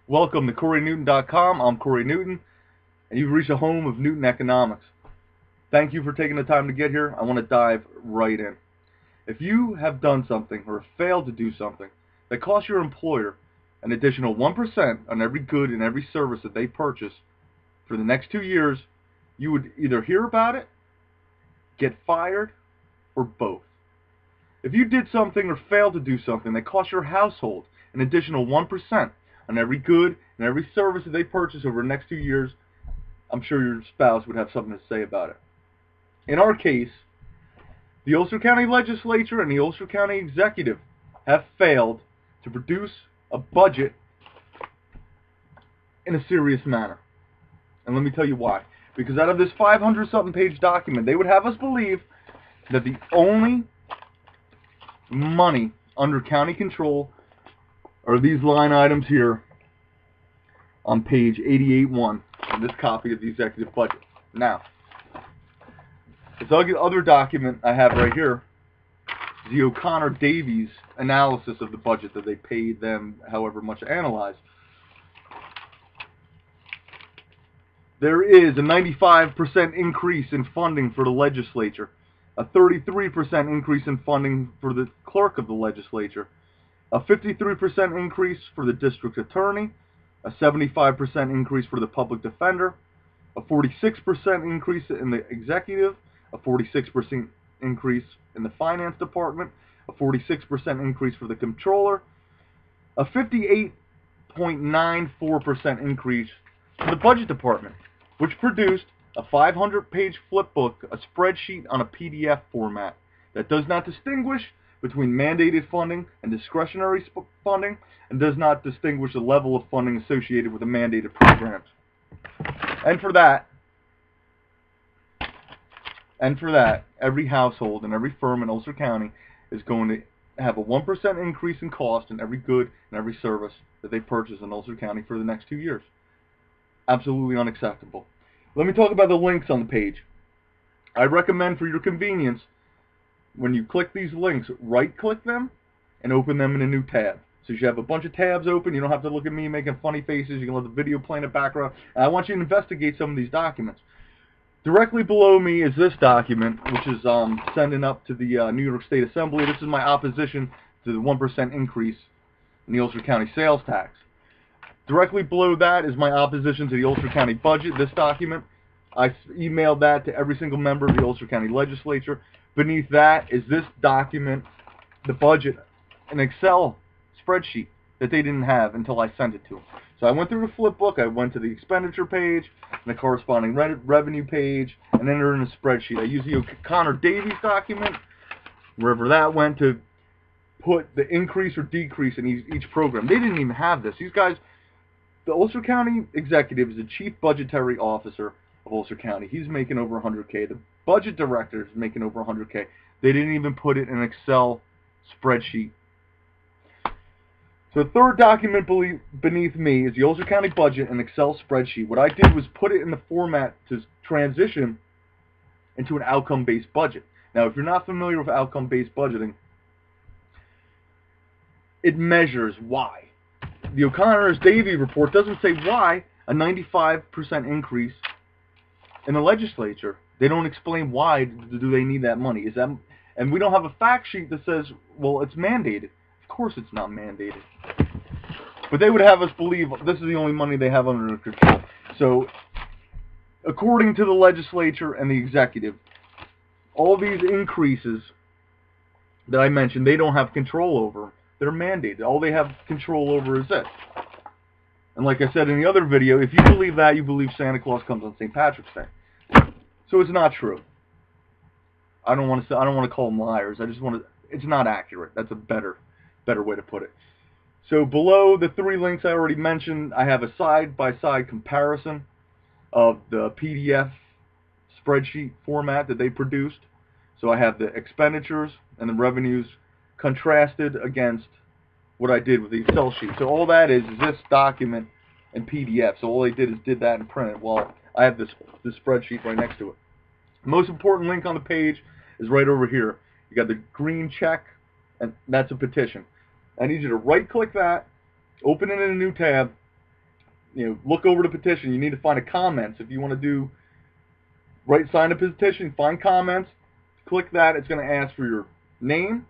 Welcome to CoreyNewton.com. I'm Corey Newton, and you've reached the home of Newton Economics. Thank you for taking the time to get here. I want to dive right in. If you have done something or failed to do something that costs your employer an additional 1% on every good and every service that they purchase for the next 2 years, you would either hear about it, get fired, or both. If you did something or failed to do something that cost your household an additional 1% on every good and every service that they purchase over the next 2 years, I'm sure your spouse would have something to say about it. In our case, the Ulster County Legislature and the Ulster County Executive have failed to produce a budget in a serious manner. And let me tell you why. Because out of this 500-something page document, they would have us believe that the only money under county control are these line items here on page 88-1 in this copy of the executive budget. Now, this other document I have right here is the O'Connor-Davies analysis of the budget that they paid them however much to analyze. There is a 95% increase in funding for the legislature, a 33% increase in funding for the clerk of the legislature, a 53% increase for the district attorney, a 75% increase for the public defender, a 46% increase in the executive, a 46% increase in the finance department, a 46% increase for the comptroller, a 58.94% increase for the budget department, which produced a 500-page flipbook, a spreadsheet on a PDF format that does not distinguish between mandated funding and discretionary funding, and does not distinguish the level of funding associated with the mandated programs. And for that, every household and every firm in Ulster County is going to have a 1% increase in cost in every good and every service that they purchase in Ulster County for the next 2 years. Absolutely unacceptable. Let me talk about the links on the page. I recommend, for your convenience, when you click these links, right-click them and open them in a new tab. So you have a bunch of tabs open. You don't have to look at me making funny faces. You can let the video play in the background. And I want you to investigate some of these documents. Directly below me is this document, which is sending up to the New York State Assembly. This is my opposition to the 1% increase in the Ulster County sales tax. Directly below that is my opposition to the Ulster County budget, this document. I emailed that to every single member of the Ulster County Legislature. Beneath that is this document, the budget, an Excel spreadsheet that they didn't have until I sent it to them. So I went through the flipbook, I went to the expenditure page, and the corresponding revenue page, and entered in a spreadsheet. I used the O'Connor-Davies document, wherever that went, to put the increase or decrease in each program. They didn't even have this. These guys, the Ulster County Executive is the Chief Budgetary Officer of Ulster County. He's making over $100K. The Budget Director is making over $100K. They didn't even put it in an Excel spreadsheet. So the third document beneath me is the Ulster County budget and Excel spreadsheet. What I did was put it in the format to transition into an outcome-based budget. Now, if you're not familiar with outcome-based budgeting, it measures why. The O'Connor-Davies report doesn't say why a 95% increase in the legislature. They don't explain why do they need that money. And we don't have a fact sheet that says, well, it's mandated. Of course it's not mandated. But they would have us believe this is the only money they have under control. So, according to the legislature and the executive, all these increases that I mentioned, they don't have control over. They're mandated. All they have control over is this. And like I said in the other video, if you believe that, you believe Santa Claus comes on St. Patrick's Day. So it's not true. I don't want to call them liars. It's not accurate. That's a better way to put it. So below the 3 links I already mentioned, I have a side-by-side comparison of the PDF spreadsheet format that they produced. So I have the expenditures and the revenues contrasted against what I did with the Excel sheet. So all that is this document in PDF. So all they did is did that and print it. Well, I have this spreadsheet right next to it. The most important link on the page is right over here. You got the green check, and that's a petition. I need you to right-click that, open it in a new tab, look over the petition. You need to find the comments. If you want to sign a petition, find comments, click that. It's going to ask for your name,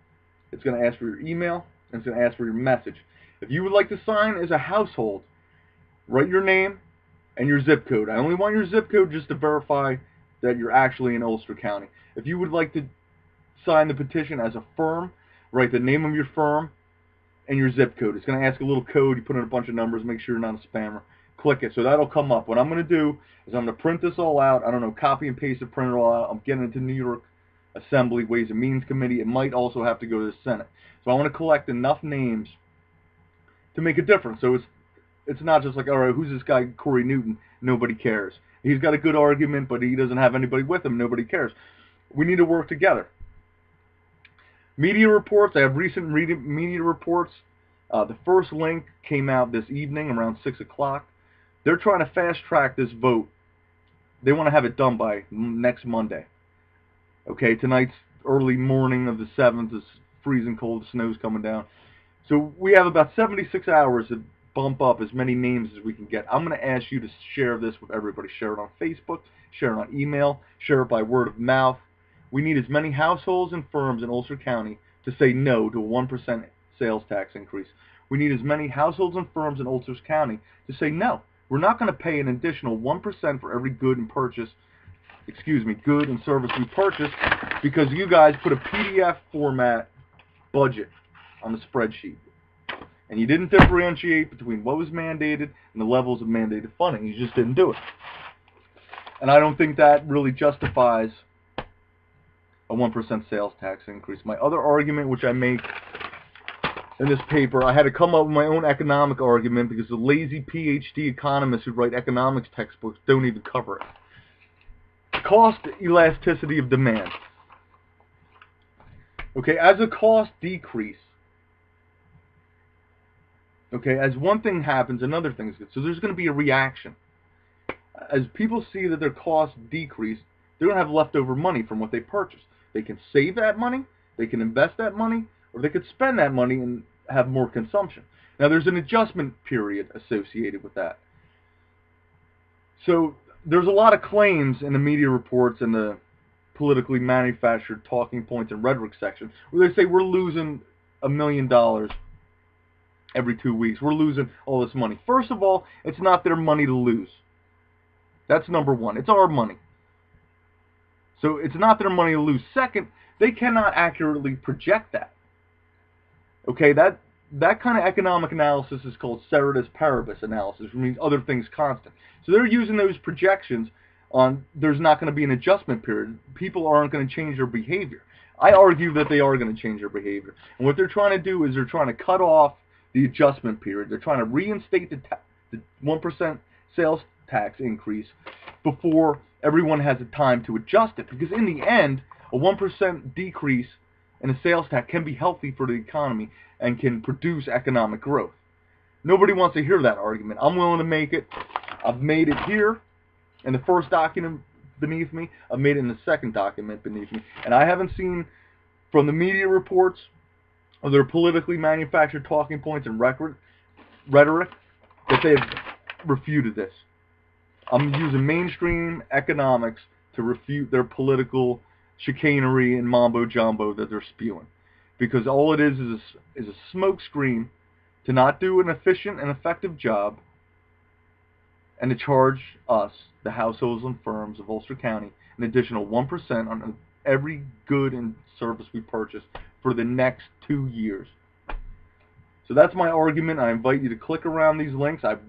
it's going to ask for your email, and it's going to ask for your message. If you would like to sign as a household, write your name and your zip code. I only want your zip code just to verify that you're actually in Ulster County. If you would like to sign the petition as a firm, write the name of your firm and your zip code. It's going to ask a little code. You put in a bunch of numbers, make sure you're not a spammer. Click it. So that'll come up. What I'm going to do is I'm going to print this all out. I don't know, copy and paste it, print it all out. I'm getting it to New York Assembly, Ways and Means Committee. It might also have to go to the Senate. So I want to collect enough names to make a difference. So it's not just like, all right, who's this guy, Corey Newton? Nobody cares. He's got a good argument, but he doesn't have anybody with him. Nobody cares. We need to work together. Media reports. I have recent media reports. The first link came out this evening around 6 o'clock. They're trying to fast-track this vote. They want to have it done by next Monday. Okay, tonight's early morning of the 7th. It's freezing cold. The snow's coming down. So we have about 76 hours to bump up as many names as we can get. I'm going to ask you to share this with everybody. Share it on Facebook. Share it on email. Share it by word of mouth. We need as many households and firms in Ulster County to say no to a 1% sales tax increase. We need as many households and firms in Ulster County to say no. We're not going to pay an additional 1% for every good and service we purchase because you guys put a PDF format budget on the spreadsheet. And you didn't differentiate between what was mandated and the levels of mandated funding. You just didn't do it. And I don't think that really justifies a 1% sales tax increase. My other argument, which I make in this paper, I had to come up with my own economic argument because the lazy PhD economists who write economics textbooks don't even cover it. Cost elasticity of demand. Okay, as a cost decrease, okay, as one thing happens, another thing is good. So there's going to be a reaction. As people see that their costs decrease, they don't have leftover money from what they purchased. They can save that money, they can invest that money, or they could spend that money and have more consumption. Now there's an adjustment period associated with that. So there's a lot of claims in the media reports and the politically manufactured talking points and rhetoric section where they say we're losing $1 million every 2 weeks. We're losing all this money. First of all, it's not their money to lose. That's number one. It's our money. So it's not their money to lose. Second, they cannot accurately project that. Okay, that kind of economic analysis is called ceteris paribus analysis, which means other things constant. So they're using those projections on there's not going to be an adjustment period. People aren't going to change their behavior. I argue that they are going to change their behavior. And what they're trying to do is they're trying to cut off the adjustment period. They're trying to reinstate the 1% sales tax increase before everyone has the time to adjust it. Because in the end, a 1% decrease in a sales tax can be healthy for the economy and can produce economic growth. Nobody wants to hear that argument. I'm willing to make it. I've made it here in the first document beneath me. I've made it in the second document beneath me. And I haven't seen from the media reports or their politically manufactured talking points and rhetoric that they've refuted this. I'm using mainstream economics to refute their political chicanery and mambo-jumbo that they're spewing. Because all it is a smoke screen to not do an efficient and effective job and to charge us, the households and firms of Ulster County, an additional 1% on every good and service we purchase for the next 2 years. So that's my argument. I invite you to click around these links. I've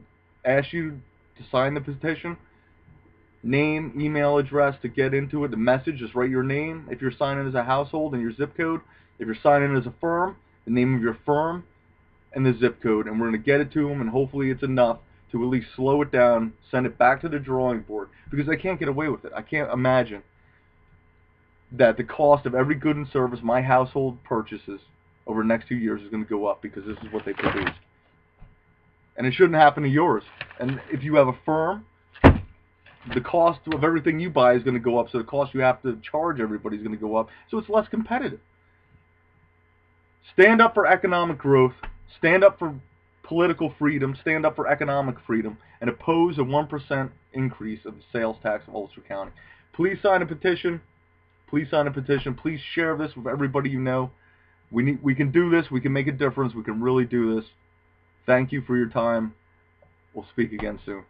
asked you to sign the petition. Name, email address to get into it. The message, just write your name if you're signing as a household and your zip code. If you're signing as a firm, the name of your firm and the zip code. And we're going to get it to them, and hopefully it's enough to at least slow it down, send it back to the drawing board, because I can't get away with it. I can't imagine that the cost of every good and service my household purchases over the next 2 years is going to go up because this is what they produce. And it shouldn't happen to yours. And if you have a firm, the cost of everything you buy is going to go up, so the cost you have to charge everybody is going to go up, so it's less competitive. Stand up for economic growth. Stand up for political freedom, stand up for economic freedom, and oppose a 1% increase of the sales tax of Ulster County. Please sign a petition. Please sign a petition. Please share this with everybody you know. We can do this. We can make a difference. We can really do this. Thank you for your time. We'll speak again soon.